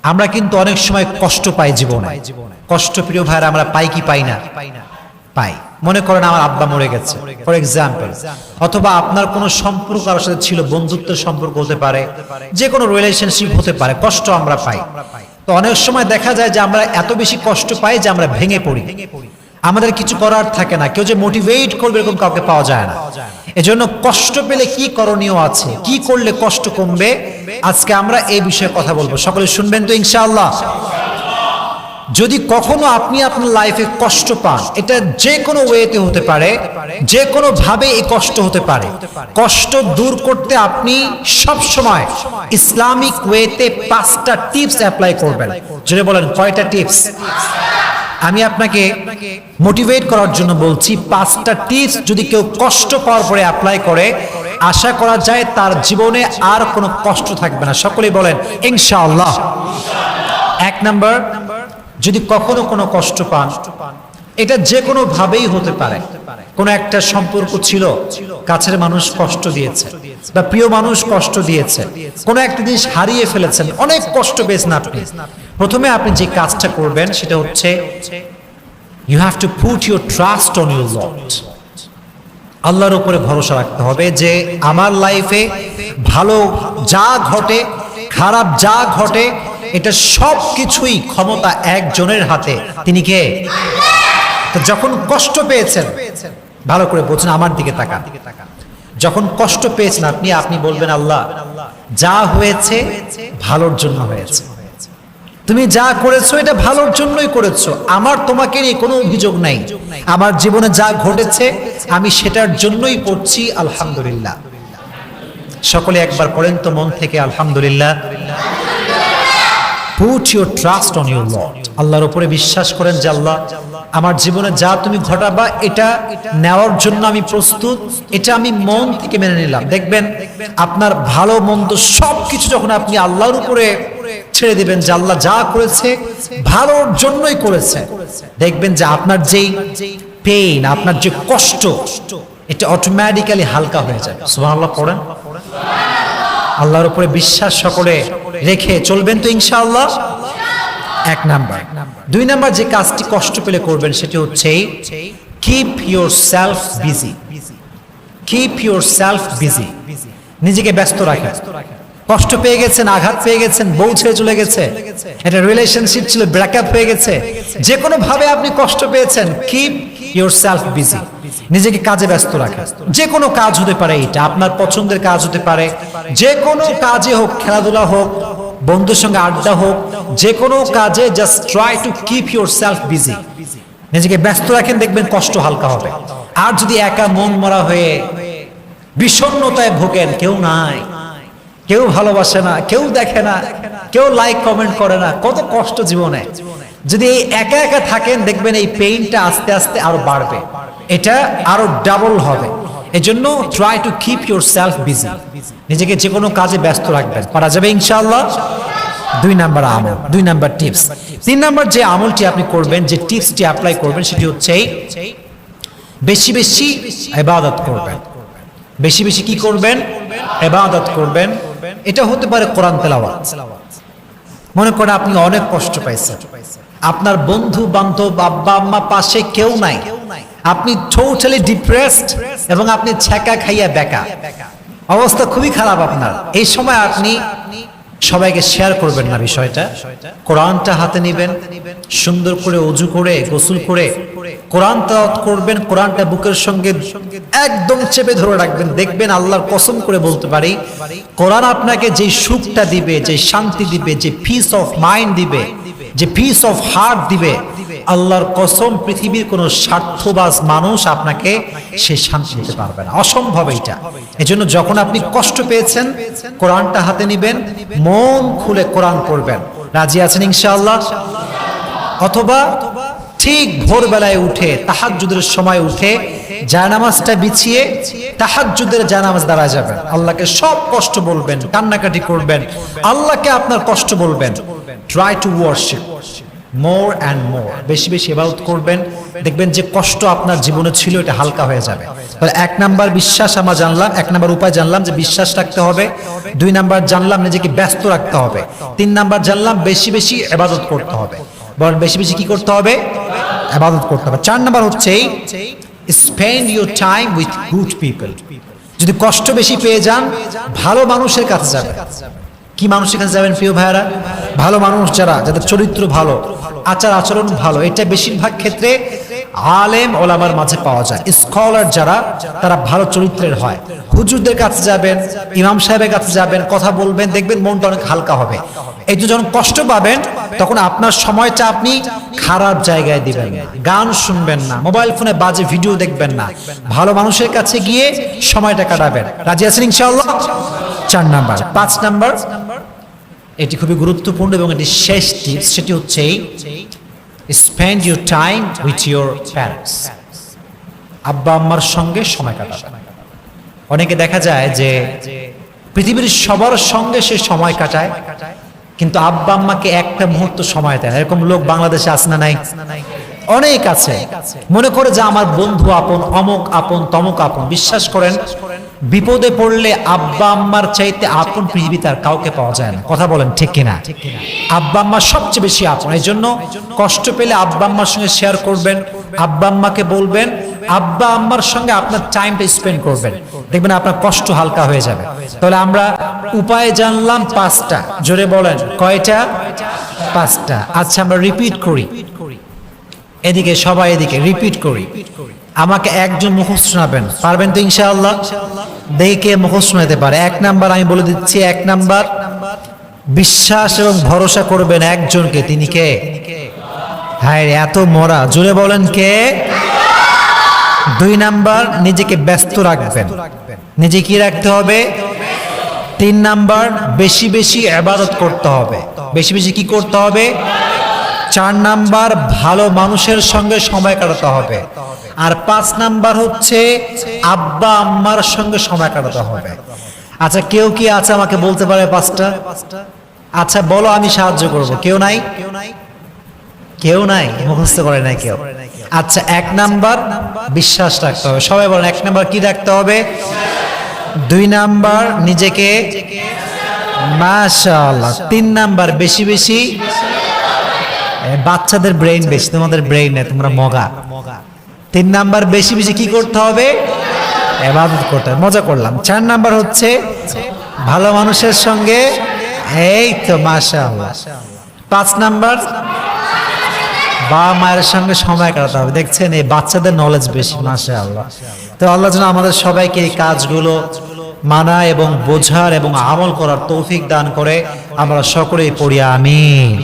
আমরা কিন্তু অনেক সময় কষ্ট পাই জীবনে। কষ্ট প্রিয় ভাইরা আমরা পাই কি পাই না? পাই। মনে করেন আমার আব্বা মরে গেছে ফর এক্সাম্পল, অথবা আপনার কোনো সম্পর্ক কারোর সাথে ছিল, বন্ধুত্বের সম্পর্ক হতে পারে, যে কোনো রিলেশনশিপ হতে পারে, কষ্ট আমরা পাই। তো অনেক সময় দেখা যায় যে আমরা এত বেশি কষ্ট পাই যে আমরা ভেঙে পড়ি, আমাদের কিছু করার থাকে না, কেউ যে মোটিভেট করবে এরকম কাউকে পাওয়া যায় না। এজন্য কষ্ট পেলে কি করণীয় আছে, কি করলে কষ্ট কমবে, আজকে আমরা এই বিষয়ে কথা বলবো। সকলে শুনবেন তো ইনশাআল্লাহ? যদি কখনো আপনি আপনার লাইফে কষ্ট পান, এটা যে কোনো ওয়েতে হতে পারে, যে কোনো ভাবে এই কষ্ট হতে পারে, কষ্ট দূর করতে আপনি সব সময় ইসলামিক ওয়েতে 5টা টিপস অ্যাপ্লাই করবেন। যদি বলেন কয়টা টিপস? আমি আপনাকে মোটিভেট করার জন্য বলছি, 5টা টিপস যদি কেউ কষ্ট পাওয়ার পরে অ্যাপ্লাই করে, আশা করা যায় তার জীবনে আর কোনো কষ্ট থাকবে না। সকলেই বলেন ইনশাআল্লাহ। 1 নাম্বার, যদি কখনো কোনো কষ্ট পান, এটা যে কোনো ভাবেই হতে পারে, কোনো একটা সম্পর্ক ছিল, কাছের মানুষ কষ্ট দিয়েছে বা প্রিয় মানুষ কষ্ট দিয়েছে, কোনো একটা জিনিস হারিয়ে ফেলেছেন, অনেক কষ্ট পেয়েছেন আপনি। প্রথমে আপনি যে কাজটা করবেন সেটা হচ্ছে you have to put your trust on your lord. আল্লাহর উপরে ভরসা রাখতে হবে যে আমার লাইফে ভালো যা ঘটে, খারাপ যা ঘটে, এটা সব কিছুই ক্ষমতা একজনের হাতে। তিনি কে? তো যখন কষ্ট পেয়েছেন, ভালো করে বোঝেন, আমার দিকে তাকান, যখন কষ্ট পেয়েছেন আপনি বলবেন আল্লাহ যা হয়েছে ভালোর জন্য হয়েছে, তুমি যা করেছো এটা ভালোর জন্যই করেছো, আমার তোমাকে নিয়ে কোনো অভিযোগ নাই, আমার জীবনে যা ঘটেছে আমি সেটার জন্যই করছি, আলহামদুলিল্লাহ। সকলে একবার পড়েন তো মন থেকে আলহামদুলিল্লাহ। Put your trust on your Lord. আল্লাহর উপরে বিশ্বাস করেন যে আল্লাহ আমার জীবনে যা তুমি ঘটাবা এটা নেওয়ার জন্য আমি প্রস্তুত, এটা আমি মন থেকে মেনে নিলাম। দেখবেন আপনার ভালো মন্দ সবকিছু যখন আপনি আল্লাহর উপরে ছেড়ে দিবেন যে আল্লাহ যা করেছে ভালোর জন্যই করেছে, দেখবেন যে আপনার যেই পেইন, আপনার যে কষ্ট, এটা অটোমেটিক্যালি হালকা হয়ে যায়। সুবহানাল্লাহ পড়েন। আল্লাহর উপরে বিশ্বাস সকলে রেখে চলবেন তো ইনশাআল্লাহ। 1 নাম্বার। 2 নাম্বার যে কাজটি কষ্ট পেলে করবেন সেটি হচ্ছে keep yourself busy. Keep yourself busy, নিজেকে ব্যস্ত রাখেন। কষ্ট পেয়ে গেছেন, আঘাত পেয়ে গেছেন, বউ ছেড়ে চলে গেছে, একটা রিলেশনশিপ ছিল ব্রেকআপ হয়ে গেছে, যে কোনো ভাবে আপনি কষ্ট পেয়েছেন, কিপ ইয়োরসেলফ বিজি, নিজেকে কাজে ব্যস্ত রাখেন। যে কোনো কাজ হতে পারে, এটা আপনার পছন্দের কাজ হতে পারে, যে কোনো কাজে হোক, খেলাধুলা হোক, বন্ধুর সঙ্গে আড্ডা হোক, যে কোনো কাজে just try to keep yourself busy, নিজেকে ব্যস্ত রাখেন, দেখবেন কষ্ট হালকা হবে। আর যদি একা মন মরা হয়ে বিষণ্ণতায় ভোগেন, কেউ নাই, কেউ ভালোবাসে না, কেউ দেখে না, কেউ লাইক কমেন্ট করে না, কত কষ্ট জীবনে, যদি এই একা একা থাকেন দেখবেন এই পেইনটা আস্তে আস্তে আরো বাড়বে, এটা আরো ডাবল হবে। এজন্য try to keep yourself busy, নিজেকে যে কোনো কাজে ব্যস্ত রাখবেন, পারা যাবে ইনশাআল্লাহ। 2 নাম্বার আমল, 2 নাম্বার টিপস। 3 নাম্বার যে আমলটি আপনি করবেন, যে টিপসটি অ্যাপ্লাই করবেন সেটি হচ্ছে বেশি বেশি ইবাদত করবেন। বেশি বেশি কি করবেন? ইবাদত করবেন। এটা হতে পারে কোরআন তেলাওয়াত। মনে করেন আপনি অনেক কষ্ট পাইছেন, আপনার বন্ধু বান্ধব, আব্বা আম্মা পাশে কেউ নাই, আপনি টোটালি ডিপ্রেসড এবং আপনি ছ্যাঁকা খাইয়া বেকা, অবস্থা খুবই খারাপ আপনার। এই সময় আপনি সবাইকে শেয়ার করবেন না বিষয়টা, কোরআনটা হাতে নেবেন, সুন্দর করে ওযু করে গোসল করে কোরআন তেলাওয়াত করবেন, কোরআনটা বুকের সঙ্গে একদম চেপে ধরে রাখবেন। দেখবেন আল্লাহর কসম করে বলতে পারি, কোরআন আপনাকে যে সুখটা দিবে, যে শান্তি দিবে, যে পিস অফ মাইন্ড দিবে, যে পিস অফ হার্ট দিবে, আল্লাহর কসম পৃথিবীর কোন স্বার্থবাজ মানুষ আপনাকে সে শান্তি দিতে পারবে না, অসম্ভব এটা। এজন্য যখন আপনি কষ্ট পেয়েছেন, কোরআনটা হাতে নেবেন, মন খুলে কোরআন পড়বেন। রাজি আছেন ইনশাআল্লাহ? অথবা ঠিক ভোরবেলায় উঠে, তাহাজ্জুদের সময় উঠে জায়নামাজটা বিছিয়ে তাহাজ্জুদের জায়নামাজ দাঁড়ায় যাবেন, আল্লাহকে সব কষ্ট বলবেন, কান্নাকাটি করবেন, আল্লাহকে আপনার কষ্ট বলবেন। Try to worship, more and more, বেশি বেশি ইবাদত করবেন, দেখবেন যে কষ্ট আপনার জীবনে ছিল এটা হালকা হয়ে যাবে। তাহলে 1 নাম্বার বিশ্বাস আমরা জানলাম, 1 নাম্বার উপায় জানলাম যে বিশ্বাস রাখতে হবে। 2 নাম্বার জানলাম নিজেকে ব্যস্ত রাখতে হবে। 3 নাম্বার জানলাম বেশি বেশি ইবাদত করতে হবে। বল বেশি বেশি কি করতে হবে? ইবাদত করতে হবে। 4 নাম্বার হচ্ছে spend your time with good people. যদি কষ্ট বেশি পেয়ে যান, ভালো মানুষের কাছে যাবেন। কি মানুষের কাছে যাবেন প্রিয় ভাইয়ারা? ভালো মানুষ যারা, যাদের চরিত্র ভালো, আচার আচরণ ভালো। এটা বেশিরভাগ ক্ষেত্রে আলেম ওলামার মাঝে পাওয়া যায়। স্কলার যারা, তারা ভালো চরিত্রের হয়। হুজুরদের কাছে যাবেন, ইমাম সাহেবের কাছে যাবেন, কথা বলবেন, দেখবেন মনটা অনেক হালকা হবে। এই তো যখন কষ্ট পাবেন, তখন আপনার সময়টা আপনি খারাপ জায়গায় দিবেন না, গান শুনবেন না, মোবাইল ফোনে বাজে ভিডিও দেখবেন না, ভালো মানুষের কাছে গিয়ে সময়টা কাটাবেন। রাজি আছেন ইনশাআল্লাহ? 4 নাম্বার। 5 নাম্বার, এটি খুবই গুরুত্বপূর্ণ এবং এটি শেষ টিপস, সেটি হচ্ছে spend your time with your parents. আব্বা আম্মার সঙ্গে সময় কাটাবেন। অনেকে দেখা যায় যে পৃথিবীর সবার সঙ্গে সে সময় কাটায়, কিন্তু আব্বা আম্মাকে একটা মুহূর্ত সময় দেয়। এরকম লোক বাংলাদেশে আছে না নাই? অনেক আছে। মনে করে যে আমার বন্ধু আপন, অমুক আপন, তমুক আপন। বিশ্বাস করেন, বিপদে পড়লে আব্বা আম্মার চাইতে আপন পৃথিবী তার কাউকে পাওয়া যায় না। কথা বলেন ঠিক কিনা? আব্বা আম্মা সবচেয়ে বেশি আপন। এই জন্য কষ্ট পেলে আব্বা আম্মার সঙ্গে শেয়ার করবেন, আব্বা আম্মাকে বলবেন, আব্বা আম্মার সঙ্গে আপনার টাইমটা স্পেন্ড করবেন, দেখবেন আপনার কষ্ট হালকা হয়ে যাবে। তাহলে আমরা উপায় জানলাম 5টা। জোরে বলেন কয়টা? 5টা। আচ্ছা, আমরা রিপিট করি। এদিকে সবাই, এদিকে রিপিট করি। আমাকে একজন মুখস্থ শোনাবেন, পারবেন তো ইনশাআল্লাহ? দেখে মুখস্থ শোনাতে পারে। 1 নাম্বার আমি বলে দিচ্ছি। 1 নাম্বার, বিশ্বাস এবং ভরসা করবেন একজনকে। তিনি কে? হায় রে, এত মরা। জোরে বলেন কে? 2 নাম্বার, নিজেকে ব্যস্ত রাখবেন। নিজে কি রাখতে হবে? 3 নাম্বার, বেশি বেশি ইবাদত করতে হবে। বেশি বেশি কি করতে হবে? 4 নাম্বার, ভালো মানুষের সঙ্গে সময় কাটাতে হবে। আর 5 নাম্বার হচ্ছে আব্বা আম্মার সঙ্গে সময় কাটাতে হবে। আচ্ছা, কেউ কি আছে আমাকে বলতে পারে 5টা? আচ্ছা বলো, আমি সাহায্য করব। কেউ নাই? কেউ নাই? মুখস্থ করে নাই কেউ? আচ্ছা, 1 নাম্বার বিশ্বাস রাখতে হবে। সবাই বলেন 1 নাম্বার কি রাখতে হবে? 2 নাম্বার নিজেকে, মাশাআল্লাহ। 3 নাম্বার বেশি বেশি, বাচ্চাদের ব্রেইন বেশি, তোমাদের ব্রেইন নেই, তোমরা মগা। 3 নাম্বার বেশি বেশি কি করতে হবে? ইবাদত করতে হবে। মজা করলাম। 4 নাম্বার হচ্ছে ভালো মানুষের সঙ্গে, এই তো মাশাআল্লাহ। 5 নাম্বার বাবা মায়ের সঙ্গে সময় কাটাতে হবে। দেখছেন, এই বাচ্চাদের নলেজ বেশি, মাশাআল্লাহ। তো আল্লাহ যেন আমাদের সবাইকে এই কাজগুলো মানা এবং বোঝার এবং আমল করার তৌফিক দান করে। আমরা সকলেই পড়ি আমিন।